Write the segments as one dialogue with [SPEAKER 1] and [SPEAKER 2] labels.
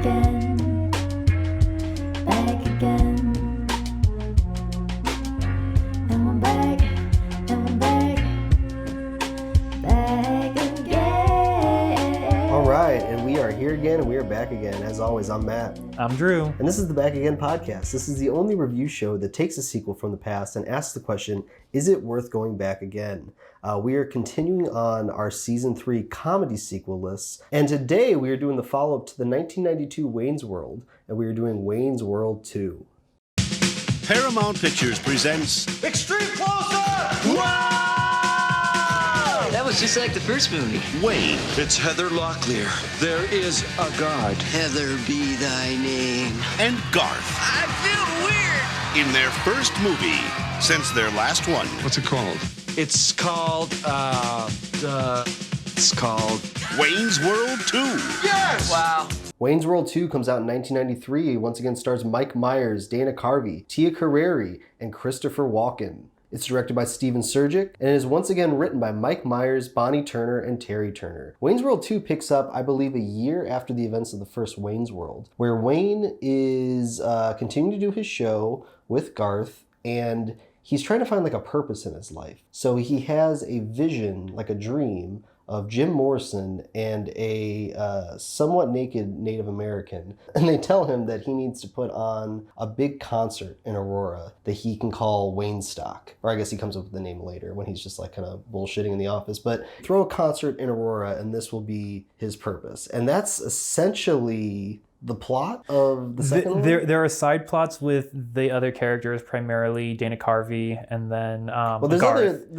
[SPEAKER 1] again, back again. And we're back, back again.
[SPEAKER 2] All right, and we are here again, and we are back again. As always, I'm Matt.
[SPEAKER 3] I'm Drew.
[SPEAKER 2] And this is the Back Again podcast. This is the only review show that takes a sequel from the past and asks the question, is it worth going back again? We are continuing on our Season 3 comedy sequel lists, and today we are doing the follow-up to the 1992 Wayne's World, and we are doing Wayne's World 2.
[SPEAKER 4] Paramount Pictures presents
[SPEAKER 5] Extreme Close-Up!
[SPEAKER 4] Wow!
[SPEAKER 6] That was just like the first movie.
[SPEAKER 4] Wayne.
[SPEAKER 5] It's Heather Locklear. There is a God.
[SPEAKER 6] Heather be thy name.
[SPEAKER 4] And Garth
[SPEAKER 6] I feel weird.
[SPEAKER 4] in their first movie since their last one.
[SPEAKER 5] What's it called? It's called,
[SPEAKER 4] Wayne's World 2.
[SPEAKER 5] Yes!
[SPEAKER 6] Wow.
[SPEAKER 2] Wayne's World 2 comes out in 1993. Once again stars Mike Myers, Dana Carvey, Tia Carrere, and Christopher Walken. It's directed by Steven Surgic, and it is once again written by Mike Myers, Bonnie Turner, and Terry Turner. Wayne's World 2 picks up, I believe, a year after the events of the first Wayne's World, where Wayne is continuing to do his show with Garth, and he's trying to find like a purpose in his life. So he has a vision, like a dream, of Jim Morrison and a somewhat naked Native American. And they tell him that he needs to put on a big concert in Aurora that he can call Waynestock. Or I guess he comes up with the name later when he's just like kind of bullshitting in the office. But throw a concert in Aurora and this will be his purpose. And that's essentially the plot of the second one?
[SPEAKER 3] There are side plots with the other characters, primarily Dana Carvey, and then
[SPEAKER 2] there's
[SPEAKER 3] Garth.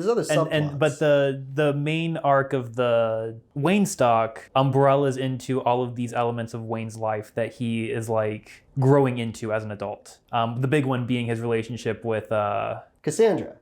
[SPEAKER 2] other subplots.
[SPEAKER 3] But the main arc of the Waynestock umbrellas into all of these elements of Wayne's life that he is like growing into as an adult. The big one being his relationship with Cassandra,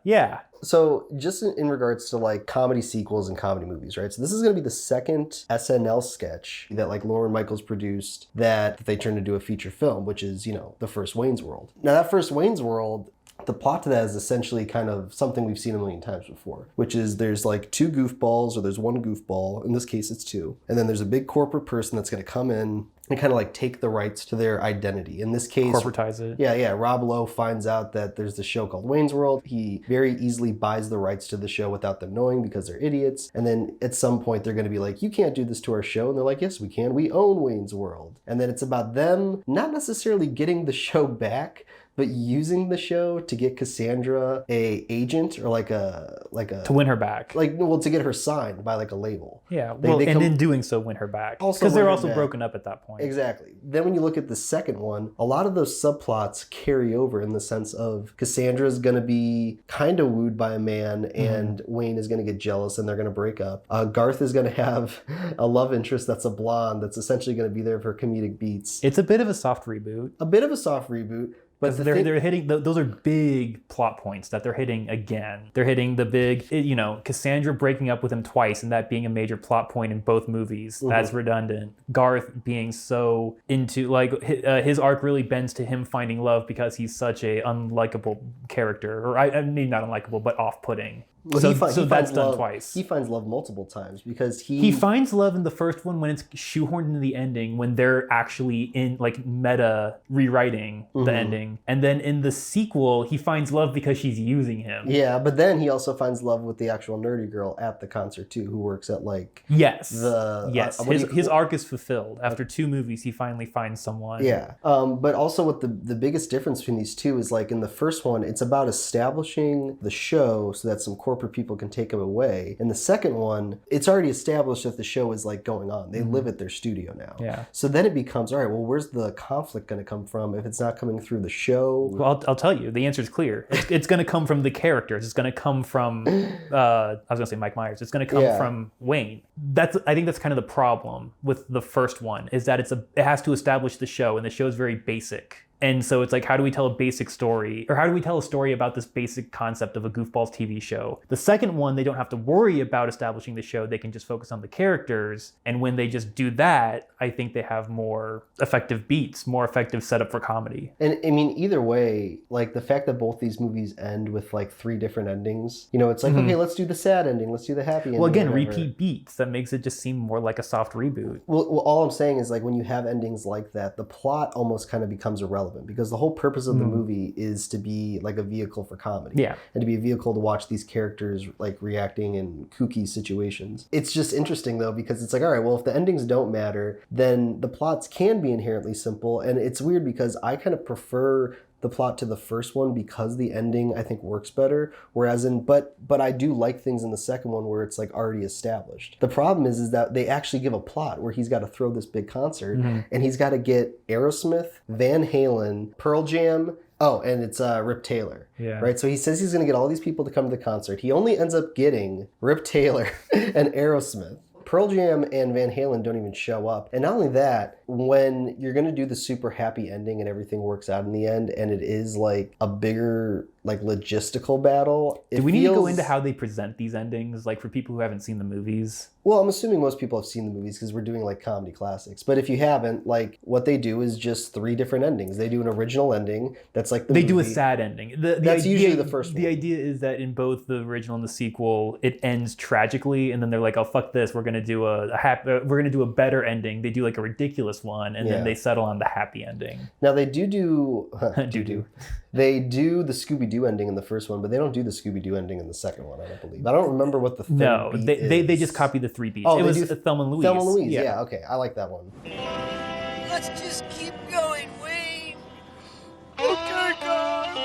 [SPEAKER 3] yeah.
[SPEAKER 2] So just in regards to like comedy sequels and comedy movies, right? So this is going to be the second SNL sketch that like Lorne Michaels produced that they turned into a feature film, which is, the first Wayne's World. Now that first Wayne's World, the plot to that is essentially kind of something we've seen a million times before, which is there's like two goofballs, or there's one goofball. In this case, it's two. And then there's a big corporate person that's going to come in and kind of like take the rights to their identity. In this case,
[SPEAKER 3] corporatize it.
[SPEAKER 2] Yeah. Rob Lowe finds out that there's this show called Wayne's World. He very easily buys the rights to the show without them knowing because they're idiots. And then at some point they're going to be like, you can't do this to our show. And they're like, yes, we can. We own Wayne's World. And then it's about them not necessarily getting the show back, but using the show to get Cassandra a agent or like a
[SPEAKER 3] to win her back.
[SPEAKER 2] To get her signed by like a label.
[SPEAKER 3] Yeah, in doing so win her back. Because they're also broken up at that point.
[SPEAKER 2] Exactly. Then when you look at the second one, a lot of those subplots carry over in the sense of Cassandra's going to be kind of wooed by a man and Wayne is going to get jealous and they're going to break up. Garth is going to have a love interest that's a blonde that's essentially going to be there for comedic beats.
[SPEAKER 3] It's a bit of a soft reboot. But they're hitting, those are big plot points that they're hitting again. They're hitting the big, Cassandra breaking up with him twice and that being a major plot point in both movies. Mm-hmm. That's redundant. Garth being so into, his arc really bends to him finding love because he's such a unlikable character. Or I mean, not unlikable, but off-putting.
[SPEAKER 2] Well,
[SPEAKER 3] so
[SPEAKER 2] he
[SPEAKER 3] that's done
[SPEAKER 2] love,
[SPEAKER 3] twice.
[SPEAKER 2] He finds love multiple times because
[SPEAKER 3] he finds love in the first one when it's shoehorned into the ending, when they're actually in like meta rewriting the ending. And then in the sequel, he finds love because she's using him.
[SPEAKER 2] Yeah, but then he also finds love with the actual nerdy girl at the concert too, who works at
[SPEAKER 3] his arc is fulfilled. After two movies, he finally finds someone.
[SPEAKER 2] Yeah. But also what the biggest difference between these two is like in the first one, it's about establishing the show so that some corporate people can take them away. In the second one, it's already established that the show is like going on. They live at their studio now.
[SPEAKER 3] Yeah.
[SPEAKER 2] So then it becomes, all right, well, where's the conflict going to come from if it's not coming through the show?
[SPEAKER 3] Well, I'll tell you, the answer is clear. It's going to come from the characters. It's going to come from, I was going to say Mike Myers. It's going to come from Wayne. I think that's kind of the problem with the first one, is that it has to establish the show, and the show is very basic. And so it's like, how do we tell a basic story, or how do we tell a story about this basic concept of a goofballs TV show? The second one, they don't have to worry about establishing the show. They can just focus on the characters. And when they just do that, I think they have more effective beats, more effective setup for comedy.
[SPEAKER 2] And I mean, either way, like the fact that both these movies end with like 3 different endings, you know, it's like, okay, let's do the sad ending, let's do the happy ending.
[SPEAKER 3] Well, again,
[SPEAKER 2] whatever.
[SPEAKER 3] repeat beats. That makes it just seem more like a soft reboot.
[SPEAKER 2] Well, all I'm saying is like when you have endings like that, the plot almost kind of becomes irrelevant because the whole purpose of the movie is to be like a vehicle for comedy.
[SPEAKER 3] Yeah.
[SPEAKER 2] And to be a vehicle to watch these characters like reacting in kooky situations. It's just interesting though because it's like, all right, well, if the endings don't matter, then the plots can be inherently simple. And it's weird because I kind of prefer the plot to the first one because the ending I think works better, whereas but I do like things in the second one where it's like already established. The problem is that they actually give a plot where he's got to throw this big concert and he's got to get Aerosmith, Van Halen, Pearl Jam, and it's Rip Taylor.
[SPEAKER 3] Yeah.
[SPEAKER 2] Right? So he says he's going to get all these people to come to the concert. He only ends up getting Rip Taylor and Aerosmith. Pearl Jam and Van Halen don't even show up. And not only that, when you're going to do the super happy ending and everything works out in the end and it is like a bigger like logistical battle.
[SPEAKER 3] Do we need to go into how they present these endings, like for people who haven't seen the movies?
[SPEAKER 2] Well, I'm assuming most people have seen the movies because we're doing like comedy classics. But if you haven't, like what they do is just 3 different endings. They do an original ending that's like the movie.
[SPEAKER 3] They do a sad ending.
[SPEAKER 2] That's usually the first one.
[SPEAKER 3] The idea is that in both the original and the sequel, it ends tragically, and then they're like, "Oh fuck this! We're gonna do we're gonna do a better ending." They do like a ridiculous one, and then they settle on the happy ending.
[SPEAKER 2] Now they They do the Scooby-Doo ending in the first one, but they don't do the Scooby-Doo ending in the second one, I don't believe. I don't remember what the third beat is.
[SPEAKER 3] They just copy the 3 beats.
[SPEAKER 2] Oh,
[SPEAKER 3] it
[SPEAKER 2] they
[SPEAKER 3] was
[SPEAKER 2] do
[SPEAKER 3] Thelma and Louise.
[SPEAKER 2] Thelma and Louise, yeah, okay. I like that one.
[SPEAKER 7] Let's just keep going, Wayne. Okay, guys.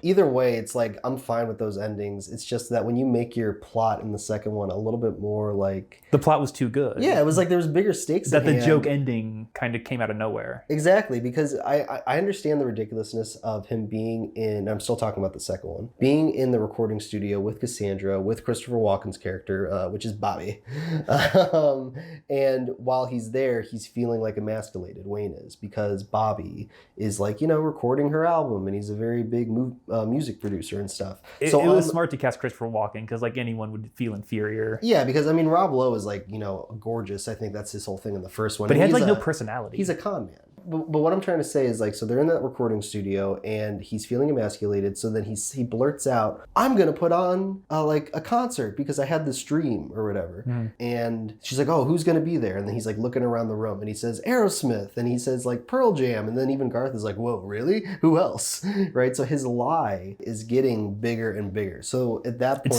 [SPEAKER 2] Either way, it's like, I'm fine with those endings. It's just that when you make your plot in the second one a little bit more like...
[SPEAKER 3] The plot was too good.
[SPEAKER 2] Yeah, it was like there was bigger stakes
[SPEAKER 3] that
[SPEAKER 2] at
[SPEAKER 3] the
[SPEAKER 2] hand.
[SPEAKER 3] joke ending kind of came out of nowhere.
[SPEAKER 2] Exactly, because I understand the ridiculousness of him being in... I'm still talking about the second one. Being in the recording studio with Cassandra, with Christopher Walken's character, which is Bobby. And while he's there, he's feeling like emasculated, Wayne is, because Bobby is like, you know, recording her album, and he's a very big music producer and stuff.
[SPEAKER 3] It was smart to cast Christopher Walken because like anyone would feel inferior.
[SPEAKER 2] Yeah, because I mean Rob Lowe is like, you know, gorgeous. I think that's his whole thing in the first one.
[SPEAKER 3] But he had like no personality.
[SPEAKER 2] He's a con man. But what I'm trying to say is like, so they're in that recording studio and he's feeling emasculated. So then he blurts out, "I'm going to put on like a concert because I had this dream," or whatever. And she's like, "Oh, who's going to be there?" And then he's like looking around the room and he says Aerosmith, and he says like Pearl Jam. And then even Garth is like, "Whoa, really? Who else?" Right? So his lie is getting bigger and bigger. So at that point,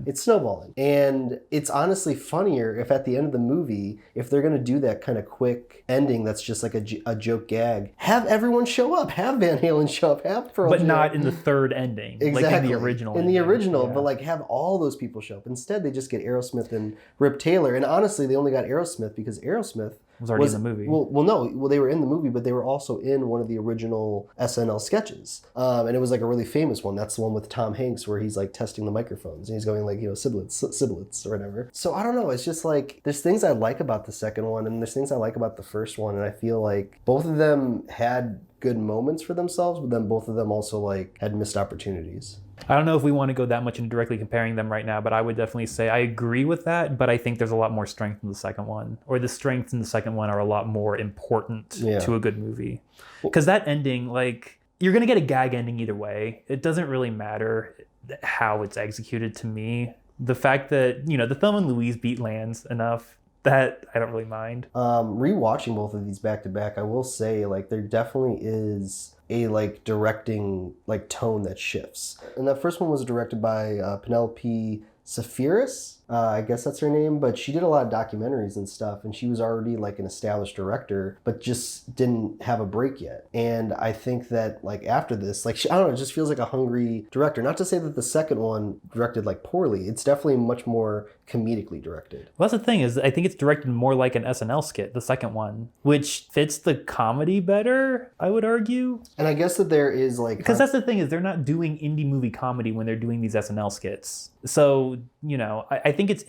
[SPEAKER 2] It's snowballing. And it's honestly funnier if at the end of the movie, if they're going to do that kind of quick ending that's just like a joke gag, have everyone show up, have Van Halen show up, have Pearl Jam.
[SPEAKER 3] But not in the third ending,
[SPEAKER 2] exactly.
[SPEAKER 3] Like in the original.
[SPEAKER 2] In the original, but like have all those people show up. Instead, they just get Aerosmith and Rip Taylor. And honestly, they only got Aerosmith because Aerosmith
[SPEAKER 3] was already in the movie.
[SPEAKER 2] Well, they were in the movie, but they were also in one of the original SNL sketches. And it was like a really famous one. That's the one with Tom Hanks where he's like testing the microphones and he's going like, you know, sibilants or whatever. So I don't know. It's just like, there's things I like about the second one and there's things I like about the first one. And I feel like both of them had good moments for themselves, but then both of them also like had missed opportunities.
[SPEAKER 3] I don't know if we want to go that much into directly comparing them right now, but I would definitely say I agree with that, but I think there's a lot more strength in the second one, or the strengths in the second one are a lot more important to a good movie. Because that ending, like, you're going to get a gag ending either way. It doesn't really matter how it's executed to me. The fact that, you know, the Thelma and Louise beat lands enough that I don't really mind.
[SPEAKER 2] Rewatching both of these back to back, I will say, like, there definitely is a like directing like tone that shifts. And that first one was directed by Penelope Safiris. I guess that's her name, but she did a lot of documentaries and stuff, and she was already like an established director, but just didn't have a break yet. And I think that like after this, like I don't know, it just feels like a hungry director. Not to say that the second one directed like poorly. It's definitely much more comedically directed.
[SPEAKER 3] Well, that's the thing is I think it's directed more like an SNL skit, the second one, which fits the comedy better, I would argue.
[SPEAKER 2] And I guess that there is like...
[SPEAKER 3] Because that's the thing is they're not doing indie movie comedy when they're doing these SNL skits. So, you know, I think it's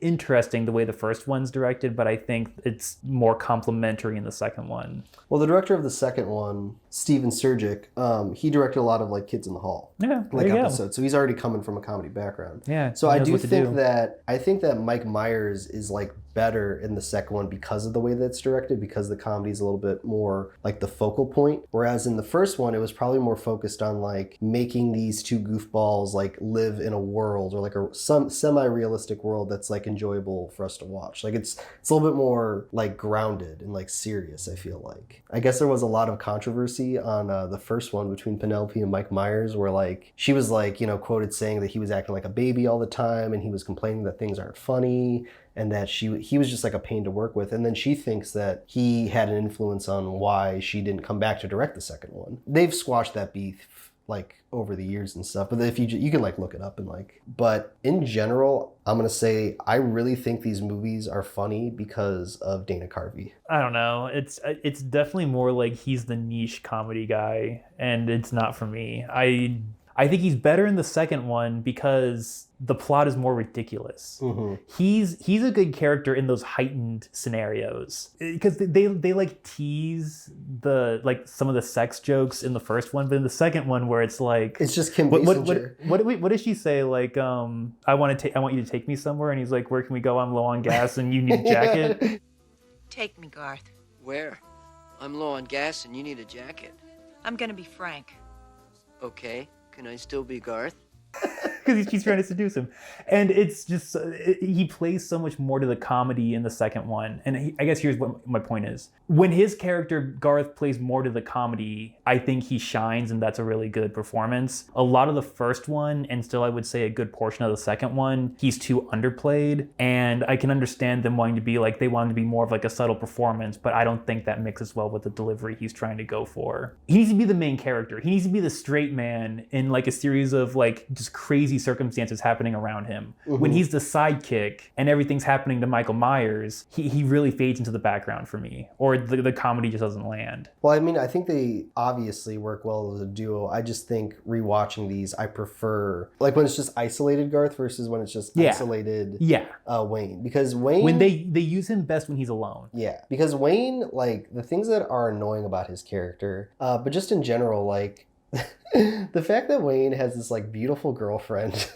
[SPEAKER 3] interesting the way the first one's directed, but I think it's more complimentary in the second one.
[SPEAKER 2] Well, the director of the second one, Steven Surgic, he directed a lot of like Kids in the Hall,
[SPEAKER 3] yeah,
[SPEAKER 2] like episodes. So he's already coming from a comedy background.
[SPEAKER 3] Yeah.
[SPEAKER 2] So I do think that Mike Myers is like better in the second one because of the way that it's directed, because the comedy is a little bit more like the focal point. Whereas in the first one, it was probably more focused on like making these two goofballs like live in a world or like some semi-realistic world that's like enjoyable for us to watch. Like it's a little bit more like grounded and like serious, I feel like. I guess there was a lot of controversy on the first one between Penelope and Mike Myers, where like she was like, you know, quoted saying that he was acting like a baby all the time and he was complaining that things aren't funny and that he was just like a pain to work with. And then she thinks that he had an influence on why she didn't come back to direct the second one. They've squashed that beef like over the years and stuff, but if you can like look it up and like, but in general, I'm gonna say I really think these movies are funny because of Dana Carvey.
[SPEAKER 3] I don't know. It's definitely more like he's the niche comedy guy, and it's not for me. I think he's better in the second one because the plot is more ridiculous.
[SPEAKER 2] Mm-hmm.
[SPEAKER 3] He's a good character in those heightened scenarios because they like tease the like some of the sex jokes in the first one, but in the second one where it's like
[SPEAKER 2] it's just Kim Basinger.
[SPEAKER 3] What does she say? Like I want you to take me somewhere, and he's like, where can we go? I'm low on gas, and you need a jacket.
[SPEAKER 8] Take me, Garth.
[SPEAKER 6] Where? I'm low on gas and you need a jacket.
[SPEAKER 8] I'm gonna be frank.
[SPEAKER 6] Okay. Can I still be Garth?
[SPEAKER 3] Because he's trying to seduce him. And it's just, he plays so much more to the comedy in the second one. And I guess here's what my point is. When his character, Garth, plays more to the comedy, I think he shines, and that's a really good performance. A lot of the first one, and still I would say a good portion of the second one, he's too underplayed. And I can understand them wanting to be like, they want him to be more of like a subtle performance, but I don't think that mixes well with the delivery he's trying to go for. He needs to be the main character. He needs to be the straight man in like a series of like just crazy circumstances happening around him. Mm-hmm. When he's the sidekick and everything's happening to Michael Myers, he really fades into the background for me, or the comedy just doesn't land.
[SPEAKER 2] Well, I mean, I think they obviously work well as a duo. I just think rewatching these, I prefer like when it's just isolated Garth versus when it's just isolated Wayne, because Wayne,
[SPEAKER 3] when they use him best when he's alone.
[SPEAKER 2] Yeah, because Wayne, like the things that are annoying about his character, but just in general, like the fact that Wayne has this like beautiful girlfriend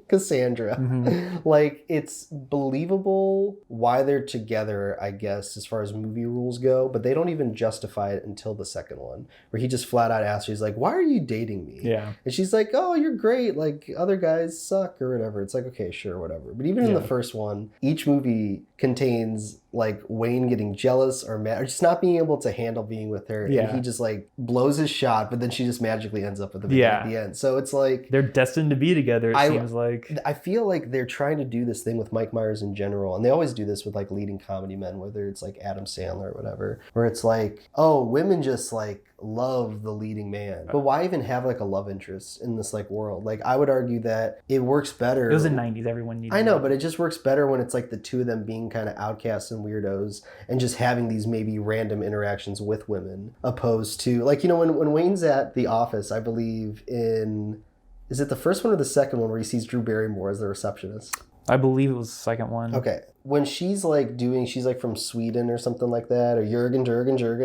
[SPEAKER 2] Cassandra, like it's believable why they're together, I guess, as far as movie rules go, but they don't even justify it until the second one, where he just flat out asks her, he's like, why are you dating me?
[SPEAKER 3] Yeah.
[SPEAKER 2] And she's like, oh, you're great, like other guys suck or whatever. It's like, okay, sure, whatever. But even in the first one, each movie contains like Wayne getting jealous or mad or just not being able to handle being with her, and he just like blows his shot, but then she just magically ends up with him at the end. So it's like
[SPEAKER 3] they're destined to be together, it seems like.
[SPEAKER 2] I feel like they're trying to do this thing with Mike Myers in general, and they always do this with like leading comedy men, whether it's like Adam Sandler or whatever, where it's like, oh, women just like love the leading man, but why even have like a love interest in this like world? Like I would argue that it works better.
[SPEAKER 3] It was the 90s, everyone needed.
[SPEAKER 2] I know, but it just works better when it's like the two of them being kind of outcasts and weirdos and just having these maybe random interactions with women, opposed to like, you know, when Wayne's at the office, I believe in, is it the first one or the second one where he sees Drew Barrymore as the receptionist?
[SPEAKER 3] I believe it was the second one.
[SPEAKER 2] Okay. When she's like she's like from Sweden or something like that, or Jurgen,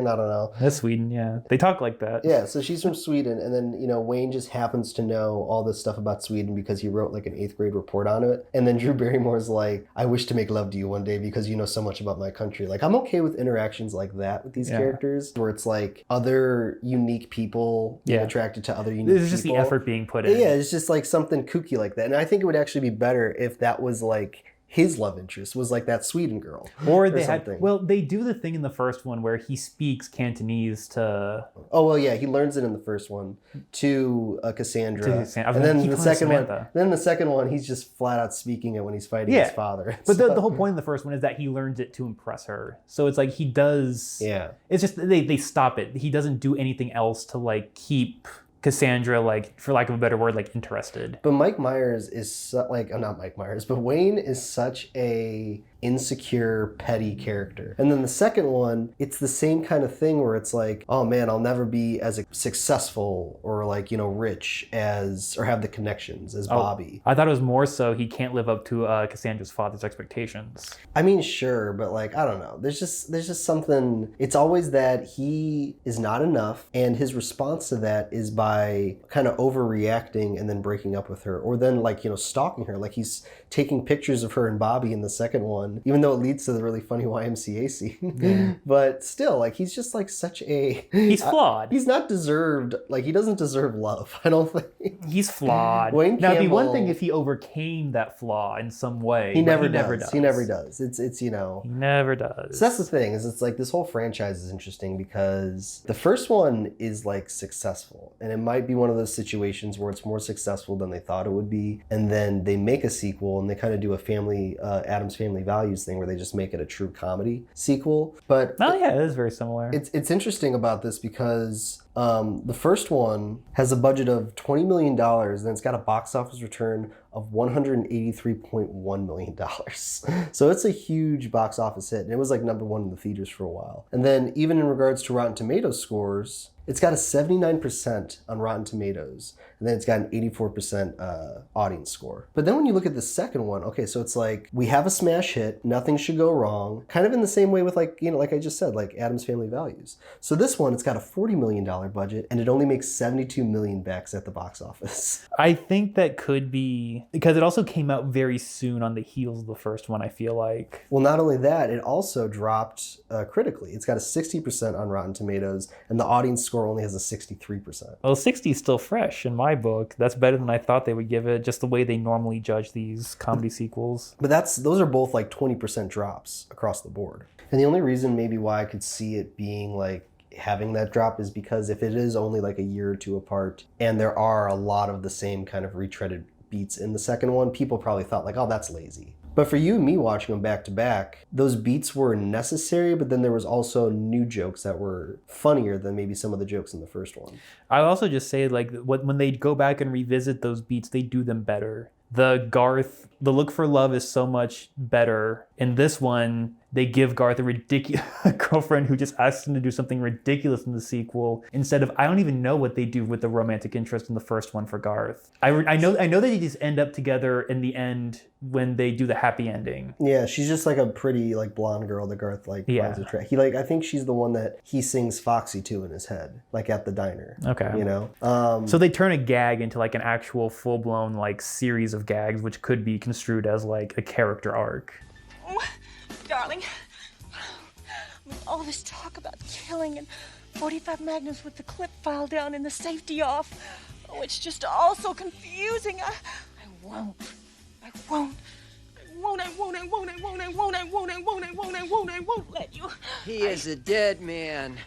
[SPEAKER 2] I don't know.
[SPEAKER 3] That's Sweden, yeah. They talk like that.
[SPEAKER 2] Yeah, so she's from Sweden, and then, you know, Wayne just happens to know all this stuff about Sweden because he wrote like an 8th grade report on it. And then Drew Barrymore's like, I wish to make love to you one day because you know so much about my country. Like, I'm okay with interactions like that with these characters, where it's like other unique people being attracted to other unique people.
[SPEAKER 3] It's just the effort being put in.
[SPEAKER 2] Yeah, it's just like something kooky like that. And I think it would actually be better if that was like his love interest was like that Sweden girl.
[SPEAKER 3] Or they had,
[SPEAKER 2] something.
[SPEAKER 3] well, they do the thing in the first one where he speaks Cantonese to.
[SPEAKER 2] Oh well, yeah, he learns it in the first one to Cassandra,
[SPEAKER 3] To
[SPEAKER 2] and then
[SPEAKER 3] he
[SPEAKER 2] the
[SPEAKER 3] calls her
[SPEAKER 2] second one,
[SPEAKER 3] Samantha.
[SPEAKER 2] then the second one, he's just flat out speaking it when he's fighting his father.
[SPEAKER 3] But the whole point of the first one is that he learns it to impress her. So it's like he does.
[SPEAKER 2] Yeah.
[SPEAKER 3] It's just they stop it. He doesn't do anything else to like keep Cassandra, like, for lack of a better word, like interested.
[SPEAKER 2] But Mike Myers is not Mike Myers, but Wayne is such a insecure, petty character. And then the second one, it's the same kind of thing where it's like, oh man, I'll never be as successful or like, rich as, or have the connections as Bobby.
[SPEAKER 3] I thought it was more so he can't live up to Cassandra's father's expectations.
[SPEAKER 2] I mean, sure, but like, I don't know. There's just something, it's always that he is not enough, and his response to that is by kind of overreacting and then breaking up with her, or then like, stalking her. Like he's taking pictures of her and Bobby in the second one, even though it leads to the really funny YMCA scene.
[SPEAKER 3] Yeah.
[SPEAKER 2] But still, like, he's just like such a...
[SPEAKER 3] He's flawed.
[SPEAKER 2] He's not deserved, like, he doesn't deserve love, I don't think.
[SPEAKER 3] He's flawed.
[SPEAKER 2] Wayne
[SPEAKER 3] now, it'd be one
[SPEAKER 2] Campbell-
[SPEAKER 3] thing if he overcame that flaw in some way.
[SPEAKER 2] He
[SPEAKER 3] but
[SPEAKER 2] never
[SPEAKER 3] never
[SPEAKER 2] does.
[SPEAKER 3] does.
[SPEAKER 2] He never does. It's
[SPEAKER 3] He never does.
[SPEAKER 2] So that's the thing, is it's like this whole franchise is interesting because the first one is like successful, and it might be one of those situations where it's more successful than they thought it would be, and then they make a sequel and they kind of do a Addams Family Values thing where they just make it a true comedy sequel. But
[SPEAKER 3] oh yeah, it is very similar.
[SPEAKER 2] it's interesting about this because the first one has a budget of $20 million, and it's got a box office return of $183.1 million. So it's a huge box office hit, and it was like number one in the theaters for a while. And then even in regards to Rotten Tomatoes scores, it's got a 79% on Rotten Tomatoes, and then it's got an 84% audience score. But then when you look at the second one, okay, so it's like, we have a smash hit, nothing should go wrong, kind of in the same way with like, like I just said, like Addams Family Values. So this one, it's got a $40 million budget, and it only makes 72 million bucks at the box office.
[SPEAKER 3] I think that could be because it also came out very soon on the heels of the first one, I feel like.
[SPEAKER 2] Well, not only that, it also dropped critically. It's got a 60% on Rotten Tomatoes, and the audience score only has a 63%.
[SPEAKER 3] Well, 60 is still fresh in my book. That's better than I thought they would give it, just the way they normally judge these comedy sequels.
[SPEAKER 2] But those are both like 20% drops across the board. And the only reason maybe why I could see it being like having that drop is because if it is only like a year or two apart, and there are a lot of the same kind of retreaded beats in the second one, people probably thought like, oh, that's lazy. But for you and me watching them back to back, those beats were necessary, but then there was also new jokes that were funnier than maybe some of the jokes in the first one.
[SPEAKER 3] I'll also just say, like, when they go back and revisit those beats, they do them better. The look for love is so much better. In this one, they give Garth a ridiculous girlfriend who just asks him to do something ridiculous in the sequel instead of, I don't even know what they do with the romantic interest in the first one for Garth. I know that they just end up together in the end when they do the happy ending.
[SPEAKER 2] Yeah, she's just like a pretty like blonde girl that Garth like finds attractive. I think she's the one that he sings Foxy to in his head, like at the diner.
[SPEAKER 3] Okay.
[SPEAKER 2] So
[SPEAKER 3] they turn a gag into like an actual full-blown like series of gags, which could be construed as like a character arc.
[SPEAKER 9] Oh, darling, with all this talk about killing and 45 magnums with the clip file down and the safety off, oh, it's just all so confusing. I won't let you.
[SPEAKER 6] He is a dead man.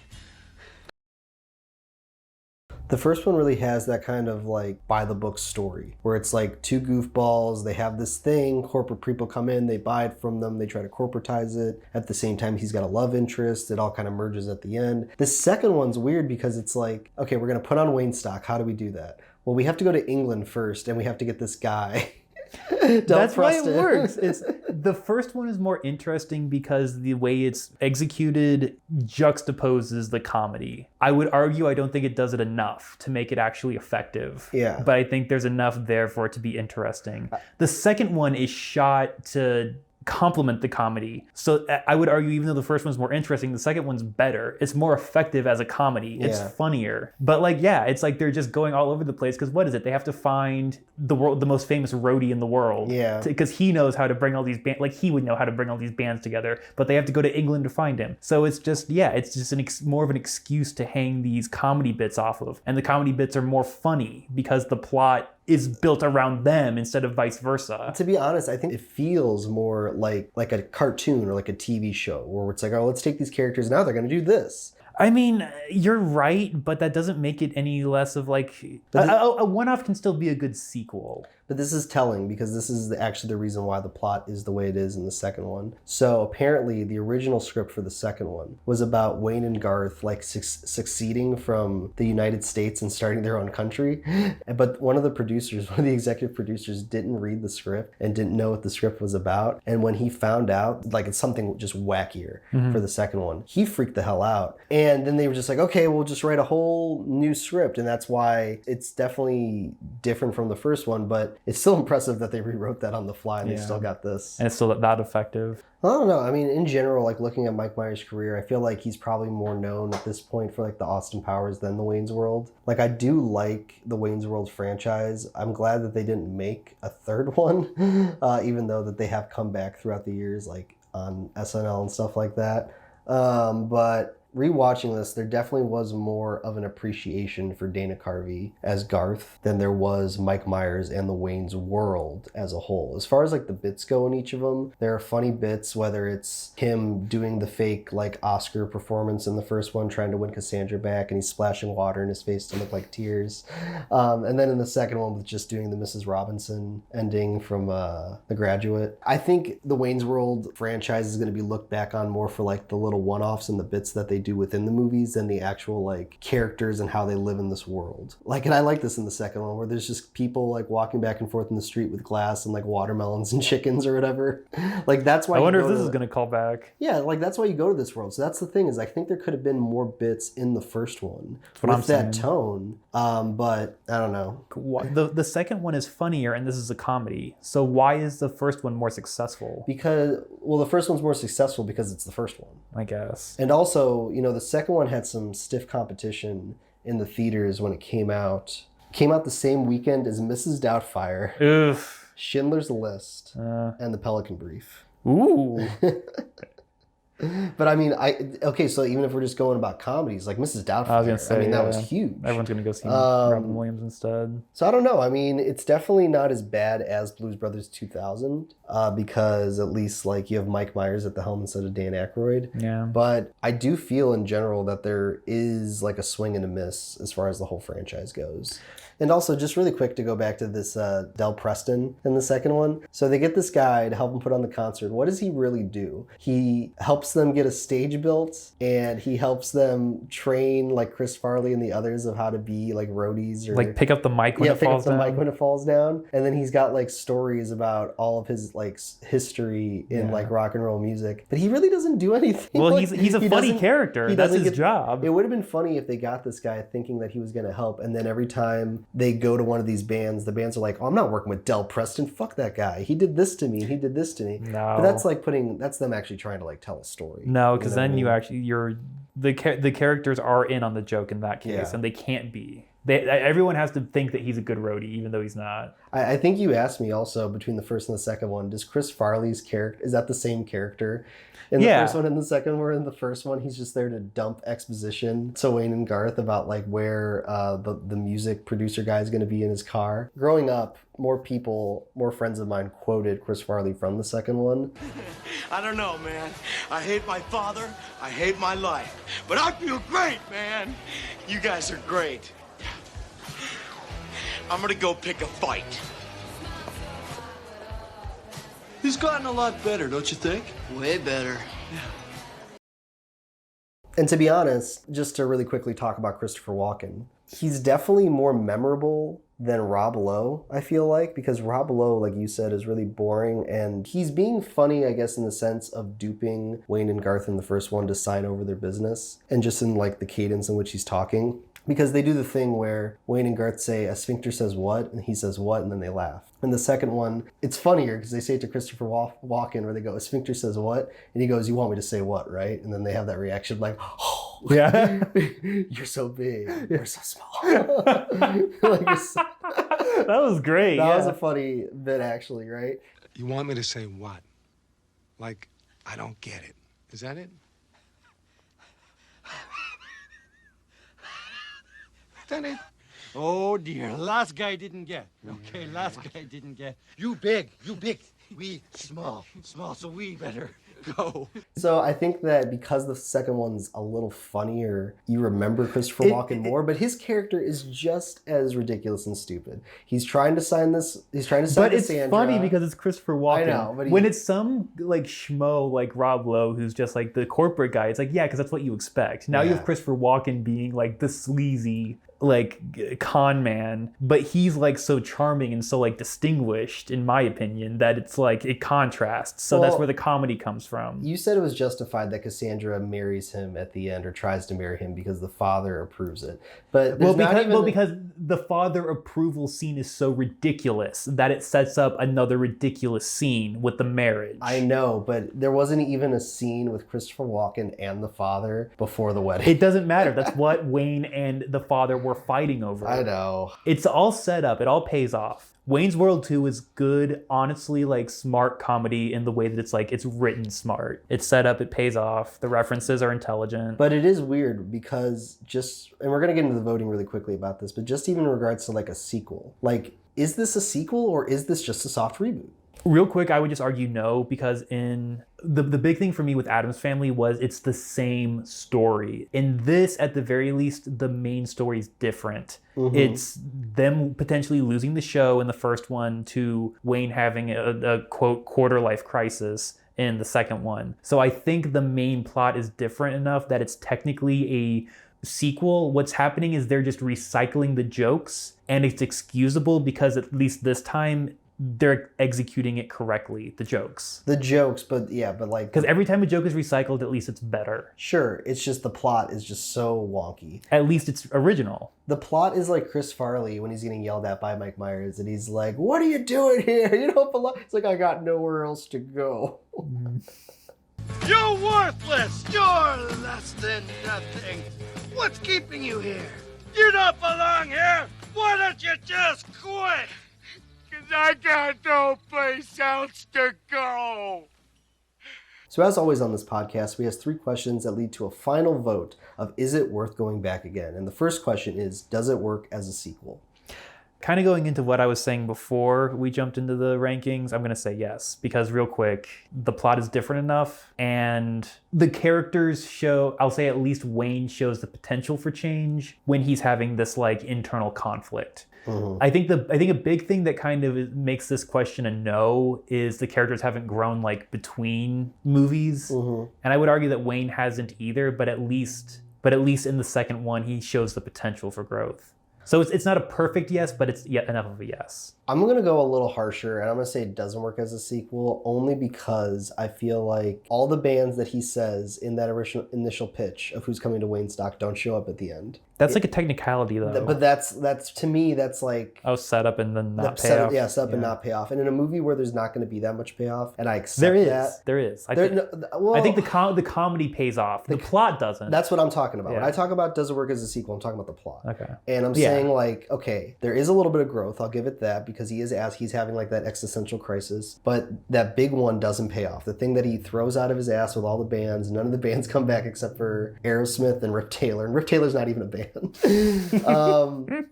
[SPEAKER 2] The first one really has that kind of like by the book story where it's like two goofballs, they have this thing, corporate people come in, they buy it from them, they try to corporatize it. At the same time, he's got a love interest. It all kind of merges at the end. The second one's weird because it's like, okay, we're going to put on Wayne stock. How do we do that? Well, we have to go to England first, and we have to get this guy.
[SPEAKER 3] That's why it works. The first one is more interesting because the way it's executed juxtaposes the comedy. I would argue I don't think it does it enough to make it actually effective.
[SPEAKER 2] Yeah.
[SPEAKER 3] But I think there's enough there for it to be interesting. The second one is shot to complement the comedy. So I would argue even though the first one's more interesting, the second one's better. It's more effective as a comedy. It's funnier. But like, yeah, it's like they're just going all over the place because what is it? They have to find the most famous roadie in the world.
[SPEAKER 2] Yeah.
[SPEAKER 3] Because he knows how to bring all these bands, like he would know how to bring all these bands together, but they have to go to England to find him. So it's just, it's just more of an excuse to hang these comedy bits off of. And the comedy bits are more funny because the plot is built around them instead of vice versa.
[SPEAKER 2] To be honest, I think it feels more like a cartoon or like a TV show where it's like, oh, let's take these characters, now they're going to do this.
[SPEAKER 3] I mean, you're right, but that doesn't make it any less of like... A one-off can still be a good sequel.
[SPEAKER 2] But this is telling because this is actually the reason why the plot is the way it is in the second one. So apparently the original script for the second one was about Wayne and Garth like succeeding from the United States and starting their own country. But one of the executive producers didn't read the script and didn't know what the script was about. And when he found out, like it's something just wackier for the second one, he freaked the hell out. And then they were just like, okay, we'll just write a whole new script. And that's why it's definitely different from the first one, but it's still impressive that they rewrote that on the fly and they still got this.
[SPEAKER 3] And it's still that effective.
[SPEAKER 2] I don't know. I mean, in general, like looking at Mike Myers' career, I feel like he's probably more known at this point for like the Austin Powers than the Wayne's World. Like I do like the Wayne's World franchise. I'm glad that they didn't make a third one, even though that they have come back throughout the years, like on SNL and stuff like that. But rewatching this, there definitely was more of an appreciation for Dana Carvey as Garth than there was Mike Myers and the Wayne's World as a whole. As far as like the bits go in each of them, there are funny bits, whether it's him doing the fake like Oscar performance in the first one, trying to win Cassandra back, and he's splashing water in his face to look like tears. And then in the second one with just doing the Mrs. Robinson ending from The Graduate. I think the Wayne's World franchise is going to be looked back on more for like the little one-offs and the bits that they do within the movies than the actual like characters and how they live in this world. Like, and I like this in the second one where there's just people like walking back and forth in the street with glass and like watermelons and chickens or whatever. Like that's why
[SPEAKER 3] I wonder if this is going to call back.
[SPEAKER 2] Yeah, like that's why you go to this world. So that's the thing, is I think there could have been more bits in the first one with that tone. But I don't know.
[SPEAKER 3] The second one is funnier and this is a comedy. So why is the first one more successful?
[SPEAKER 2] Because, well, the first one's more successful because it's the first one,
[SPEAKER 3] I guess.
[SPEAKER 2] And also, you know, the second one had some stiff competition in the theaters when it came out. Came out the same weekend as Mrs. Doubtfire,
[SPEAKER 3] Oof.
[SPEAKER 2] Schindler's List, and The Pelican Brief.
[SPEAKER 3] Ooh.
[SPEAKER 2] But I mean, okay, so even if we're just going about comedies, like Mrs. Doubtfire,
[SPEAKER 3] I was gonna say,
[SPEAKER 2] that was huge.
[SPEAKER 3] Everyone's gonna go see Robin Williams instead.
[SPEAKER 2] So I don't know. I mean, it's definitely not as bad as Blues Brothers 2000, because at least like you have Mike Myers at the helm instead of Dan Aykroyd.
[SPEAKER 3] Yeah.
[SPEAKER 2] But I do feel in general that there is like a swing and a miss as far as the whole franchise goes. And also, just really quick to go back to this Del Preston in the second one. So they get this guy to help him put on the concert. What does he really do? He helps them get a stage built, and he helps them train like Chris Farley and the others of how to be like roadies, or
[SPEAKER 3] like pick up the mic when it falls down.
[SPEAKER 2] Mic when it falls down. And then he's got like stories about all of his like history in like rock and roll music. But he really doesn't do anything.
[SPEAKER 3] Well,
[SPEAKER 2] like,
[SPEAKER 3] he's a funny character. That's his job.
[SPEAKER 2] It would have been funny if they got this guy thinking that he was going to help, and then every time they go to one of these bands, the bands are like, oh, I'm not working with Del Preston. Fuck that guy. He did this to me. He did this to me.
[SPEAKER 3] No.
[SPEAKER 2] But that's like that's them actually trying to like tell a story.
[SPEAKER 3] No, because then the characters are in on the joke in that case, and they can't be. Everyone has to think that he's a good roadie, even though he's not.
[SPEAKER 2] I think you asked me also between the first and the second one, does Chris Farley's character, is that the same character in the first one and the second one? Where in the first one he's just there to dump exposition to Wayne and Garth about like where the music producer guy is going to be in his car. Growing up, more friends of mine quoted Chris Farley from the second one.
[SPEAKER 5] I don't know, man. I hate my father. I hate my life. But I feel great, man. You guys are great. I'm gonna go pick a fight. He's gotten a lot better, don't you think?
[SPEAKER 6] Way better.
[SPEAKER 2] And to be honest, just to really quickly talk about Christopher Walken, he's definitely more memorable than Rob Lowe, I feel like, because Rob Lowe, like you said, is really boring, and he's being funny, I guess, in the sense of duping Wayne and Garth in the first one to sign over their business, and just in like the cadence in which he's talking. Because they do the thing where Wayne and Garth say, a sphincter says what? And he says what? And then they laugh. In the second one, it's funnier because they say it to Christopher Walken, where they go, a sphincter says what? And he goes, you want me to say what, right? And then they have that reaction like, oh,
[SPEAKER 3] yeah,
[SPEAKER 2] you're so big, you're so small.
[SPEAKER 3] That was great.
[SPEAKER 2] That was a funny bit, actually, right?
[SPEAKER 10] You want me to say what? Like, I don't get it. Is that it? Is that it?
[SPEAKER 5] Oh dear, last guy didn't get. Okay, last guy didn't get. You big, we small, so we better go.
[SPEAKER 2] So I think that because the second one's a little funnier, you remember Christopher Walken more, but his character is just as ridiculous and stupid. He's trying to sign this. He's trying to sign
[SPEAKER 3] But it's
[SPEAKER 2] Cassandra.
[SPEAKER 3] funny because it's Christopher Walken.
[SPEAKER 2] I know, but
[SPEAKER 3] when it's some like schmo like Rob Lowe who's just like the corporate guy, it's like, yeah, because that's what you expect. Now you have Christopher Walken being like the sleazy like con man, but he's like so charming and so like distinguished in my opinion that it's like it contrasts. So that's where the comedy comes from.
[SPEAKER 2] You said it was justified that Cassandra marries him at the end or tries to marry him because the father approves it. But
[SPEAKER 3] because the father approval scene is so ridiculous that it sets up another ridiculous scene with the marriage.
[SPEAKER 2] I know, but there wasn't even a scene with Christopher Walken and the father before the wedding.
[SPEAKER 3] It doesn't matter. That's what Wayne and the father were fighting over.
[SPEAKER 2] I know.
[SPEAKER 3] It's all set up. It all pays off. Wayne's World 2 is good, honestly, like smart comedy in the way that it's like it's written smart. It's set up, it pays off. The references are intelligent.
[SPEAKER 2] But it is weird because and we're going to get into the voting really quickly about this, but just even in regards to like a sequel, like, is this a sequel or is this just a soft reboot?
[SPEAKER 3] Real quick, I would just argue no, because in the big thing for me with Addams Family was it's the same story. In this, at the very least, the main story is different. Mm-hmm. It's them potentially losing the show in the first one to Wayne having a quote quarter life crisis in the second one. So I think the main plot is different enough that it's technically a sequel. What's happening is they're just recycling the jokes, and it's excusable because at least this time they're executing it correctly, the jokes.
[SPEAKER 2] But like...
[SPEAKER 3] Because every time a joke is recycled, at least it's better.
[SPEAKER 2] Sure, it's just the plot is just so wonky.
[SPEAKER 3] At least it's original.
[SPEAKER 2] The plot is like Chris Farley when he's getting yelled at by Mike Myers, and he's like, "What are you doing here? You don't belong." It's like, I got nowhere else to go.
[SPEAKER 5] You're worthless! You're less than nothing! What's keeping you here? You don't belong here! Why don't you just quit? 'Cause I got no place else to go!
[SPEAKER 2] So as always on this podcast, we ask 3 questions that lead to a final vote of is it worth going back again? And the first question is, does it work as a sequel?
[SPEAKER 3] Kind of going into what I was saying before we jumped into the rankings, I'm going to say yes. Because real quick, the plot is different enough and the characters show, I'll say at least Wayne shows the potential for change when he's having this like internal conflict. Mm-hmm. I think a big thing that kind of makes this question a no is the characters haven't grown like between movies. Mm-hmm. And I would argue that Wayne hasn't either, but at least in the second one, he shows the potential for growth. So it's not a perfect yes, but it's yet enough of a yes.
[SPEAKER 2] I'm going to go a little harsher, and I'm going to say it doesn't work as a sequel only because I feel like all the bands that he says in that initial pitch of who's coming to Waynestock don't show up at the end.
[SPEAKER 3] That's like a technicality, though.
[SPEAKER 2] But that's to me, that's like...
[SPEAKER 3] Oh, set up and then not pay off.
[SPEAKER 2] Yeah, set up and not pay off. And in a movie where there's not going to be that much payoff, and I accept that.
[SPEAKER 3] There is. I think the comedy pays off. The plot doesn't.
[SPEAKER 2] That's what I'm talking about. Yeah. When I talk about does it work as a sequel, I'm talking about the plot.
[SPEAKER 3] Okay.
[SPEAKER 2] And I'm saying like, okay, there is a little bit of growth. I'll give it that because he's having like that existential crisis. But that big one doesn't pay off. The thing that he throws out of his ass with all the bands, none of the bands come back except for Aerosmith and Rip Taylor. And Rip Taylor's not even a band.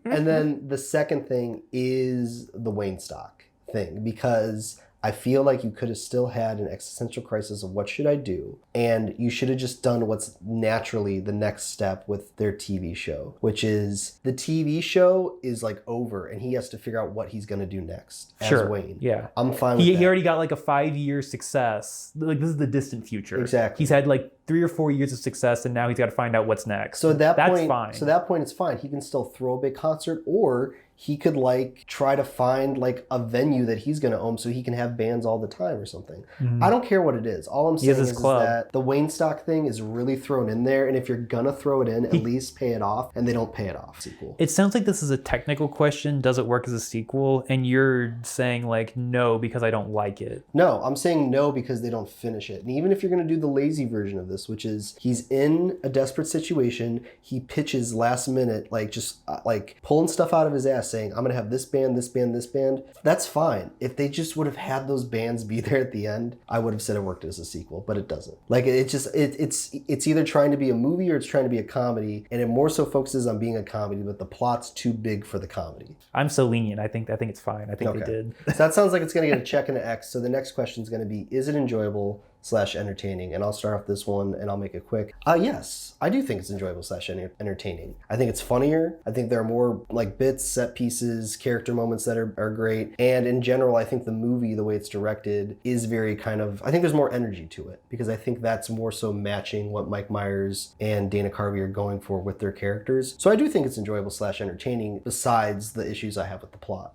[SPEAKER 2] And then the second thing is the Waynestock thing, because I feel like you could have still had an existential crisis of what should I do, and you should have just done what's naturally the next step with their TV show, which is the TV show is like over and he has to figure out what he's going to do next as Wayne.
[SPEAKER 3] Yeah.
[SPEAKER 2] I'm fine with that.
[SPEAKER 3] He already got like a 5-year success. Like this is the distant future.
[SPEAKER 2] Exactly.
[SPEAKER 3] He's had like 3 or 4 years of success and now he's got to find out what's next.
[SPEAKER 2] So that's
[SPEAKER 3] fine.
[SPEAKER 2] So that point it's fine. He can still throw a big concert, or he could like try to find like a venue that he's going to own so he can have bands all the time or something. Mm-hmm. I don't care what it is. All I'm saying is that the Waynestock thing is really thrown in there, and if you're going to throw it in, at least pay it off, and they don't pay it off. Sequel.
[SPEAKER 3] It sounds like this is a technical question. Does it work as a sequel? And you're saying like no because I don't like it.
[SPEAKER 2] No, I'm saying no because they don't finish it. And even if you're going to do the lazy version of this, this, which is he's in a desperate situation. He pitches last minute, like just like pulling stuff out of his ass saying, I'm going to have this band, this band, this band. That's fine. If they just would have had those bands be there at the end, I would have said it worked as a sequel, but it doesn't. Like it's either trying to be a movie or it's trying to be a comedy, and it more so focuses on being a comedy, but the plot's too big for the comedy.
[SPEAKER 3] I'm so lenient. I think it's fine. I think they did.
[SPEAKER 2] So that sounds like it's going to get a check and an X. So the next question is going to be, is it enjoyable / entertaining? And I'll start off this one and I'll make it quick. Yes, I do think it's enjoyable / entertaining. I think it's funnier. I think there are more like bits, set pieces, character moments that are great. And in general, I think the movie, the way it's directed, is very kind of, I think there's more energy to it, because I think that's more so matching what Mike Myers and Dana Carvey are going for with their characters. So I do think it's enjoyable / entertaining, besides the issues I have with the plot.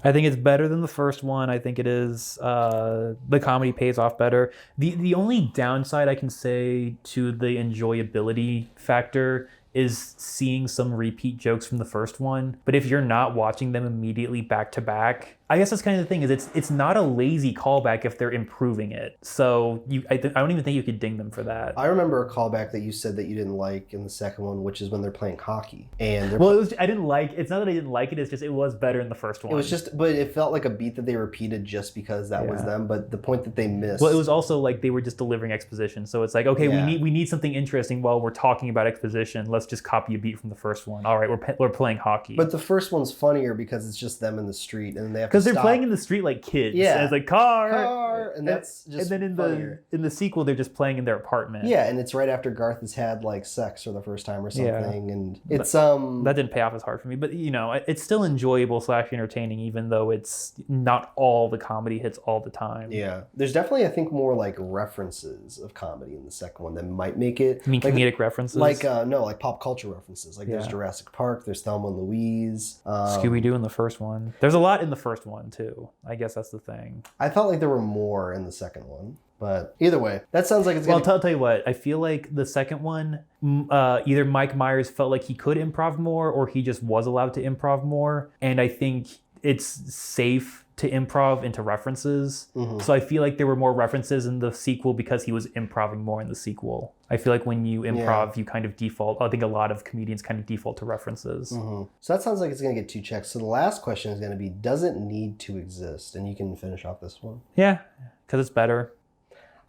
[SPEAKER 3] I think it's better than the first one. I think it is. The comedy pays off better. The only downside I can say to the enjoyability factor is seeing some repeat jokes from the first one. But if you're not watching them immediately back to back, I guess that's kind of the thing, is it's not a lazy callback if they're improving it. So I don't even think you could ding them for that.
[SPEAKER 2] I remember a callback that you said that you didn't like in the second one, which is when they're playing hockey. And
[SPEAKER 3] I didn't like, it's not that I didn't like it, it's just it was better in the first one.
[SPEAKER 2] It was just, but it felt like a beat that they repeated just because that was them. But the point that they missed.
[SPEAKER 3] Well, it was also like they were just delivering exposition. So it's like, okay, we need something interesting while we're talking about exposition. Let's just copy a beat from the first one. All right, we're playing hockey.
[SPEAKER 2] But the first one's funnier because it's just them in the street, and they have to
[SPEAKER 3] because they're playing in the street like kids.
[SPEAKER 2] Yeah,
[SPEAKER 3] and it's like car,
[SPEAKER 2] and that's just.
[SPEAKER 3] And then
[SPEAKER 2] funnier.
[SPEAKER 3] in the sequel, they're just playing in their apartment.
[SPEAKER 2] Yeah, and it's right after Garth has had like sex for the first time or something, and it's
[SPEAKER 3] that didn't pay off as hard for me. But it's still enjoyable / entertaining, even though it's not all the comedy hits all the time.
[SPEAKER 2] Yeah, there's definitely, I think, more like references of comedy in the second one that might make it.
[SPEAKER 3] You mean
[SPEAKER 2] like,
[SPEAKER 3] comedic references?
[SPEAKER 2] Like no, like pop culture references. Like there's Jurassic Park, there's Thelma and Louise,
[SPEAKER 3] Scooby-Doo in the first one. There's a lot in the first one too. I guess that's the thing.
[SPEAKER 2] I felt like there were more in the second one. But either way, that sounds like it's going to...
[SPEAKER 3] Well, I'll tell you what. I feel like the second one, either Mike Myers felt like he could improv more or he just was allowed to improv more. And I think it's safe to improv into references. Mm-hmm. So I feel like there were more references in the sequel because he was improving more in the sequel. I feel like when you improv, you kind of default. I think a lot of comedians kind of default to references.
[SPEAKER 2] Mm-hmm. So that sounds like it's going to get 2 checks. So the last question is going to be, does it need to exist? And you can finish off this one.
[SPEAKER 3] Yeah, because it's better.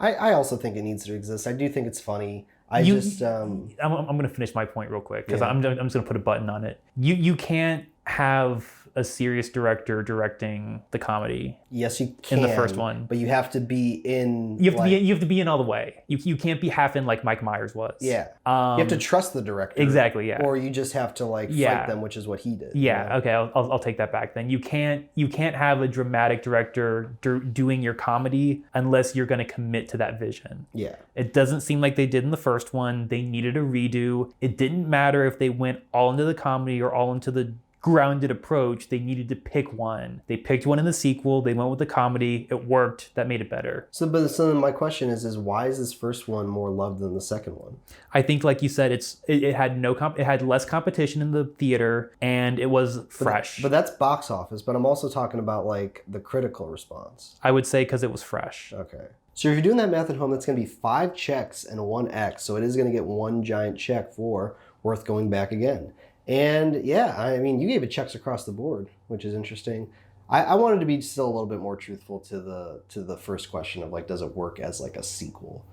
[SPEAKER 2] I also think it needs to exist. I do think it's funny. I'm going
[SPEAKER 3] to finish my point real quick because I'm just going to put a button on it. You can't have a serious director directing the comedy.
[SPEAKER 2] Yes, you can.
[SPEAKER 3] In the first one.
[SPEAKER 2] But you have to be in...
[SPEAKER 3] You have to be in all the way. You can't be half in like Mike Myers was.
[SPEAKER 2] Yeah. You have to trust the director.
[SPEAKER 3] Exactly, yeah.
[SPEAKER 2] Or you just have to like fight them, which is what he did.
[SPEAKER 3] Yeah, okay, I'll take that back then. You can't have a dramatic director doing your comedy unless you're going to commit to that vision.
[SPEAKER 2] Yeah.
[SPEAKER 3] It doesn't seem like they did in the first one. They needed a redo. It didn't matter if they went all into the comedy or all into the grounded approach. They needed to pick one. They picked one in the sequel. They went with the comedy. It worked. That made it better.
[SPEAKER 2] So then my question is why is this first one more loved than the second one?
[SPEAKER 3] I think, like you said, it had less competition in the theater and it was fresh.
[SPEAKER 2] But that's box office. But I'm also talking about like the critical response.
[SPEAKER 3] I would say because it was fresh.
[SPEAKER 2] Okay. So if you're doing that math at home, that's going to be 5 checks and 1 X. So it is going to get 1 giant check for worth going back again. And yeah, I mean, you gave it checks across the board, which is interesting. I wanted to be still a little bit more truthful to the first question of like, does it work as like a sequel?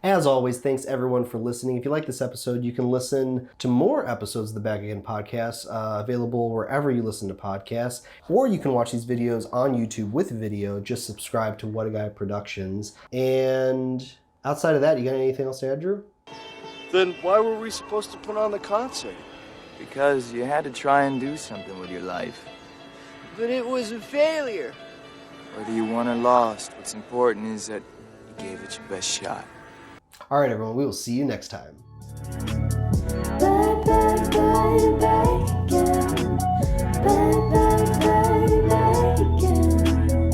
[SPEAKER 2] As always, thanks everyone for listening. If you like this episode, you can listen to more episodes of the Back Again podcast, available wherever you listen to podcasts, or you can watch these videos on YouTube with video. Just subscribe to What a Guy Productions. And outside of that, you got anything else to add, Drew?
[SPEAKER 5] Then why were we supposed to put on the concert?
[SPEAKER 6] Because you had to try and do something with your life.
[SPEAKER 7] But it was a failure.
[SPEAKER 6] Whether you won or lost, what's important is that you gave it your best shot.
[SPEAKER 2] All right, everyone, we will see you next time.
[SPEAKER 1] Back, back, back, back again. Back, back, back, back again.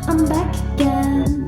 [SPEAKER 1] I'm back again.